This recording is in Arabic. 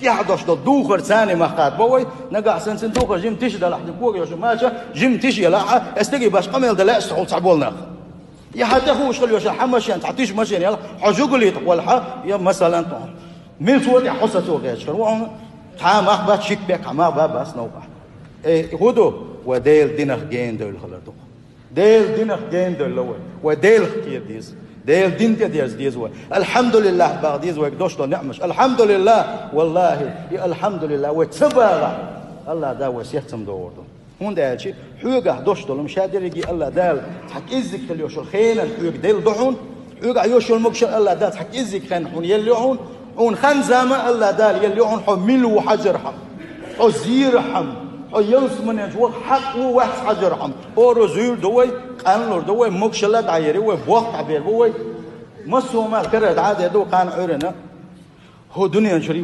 كيحدش دوخر ثاني مخات بوي نقع سنسن دوخر جيم تيش ده لحد كوك يا شماشة جيم تيش يلا استجي باش قمل ده لا استحول صعبولنا يا حتى خوش خلي وش حمشان تعطيش مشان يلا حجوجلي تقول يا مثلا من صوت حصة توجيش كروان تعام أخبات شيك بك عما بس نوبة هدو وديل دينخ جين دول خلطو ديل دينخ جين دول لوي وديل خير ديز ديل دين ديز وي الحمد لله بعد ديز ويك دوشتو نعمش الحمد لله والله يا الحمد لله وتبارك الله دا وسيحتم دوردو هون ده شيء حوجة دوشتو المشادر يجي الله دال حق إزك تليوش الخيل الحوج ديل ضحون حوج عيوش المكش الله دال حق إزك خن حون يليون حون خن زمان الله دال يليون حون ملو حجر حم أو زير حم أو يلس من يجوا حق وواحد حجر حم أو رزول دوي قانلور دوي مكش الله دعيري وبوق عبير بوي مسوا ما كرر عادي دو قان عرنا هو دنيا شري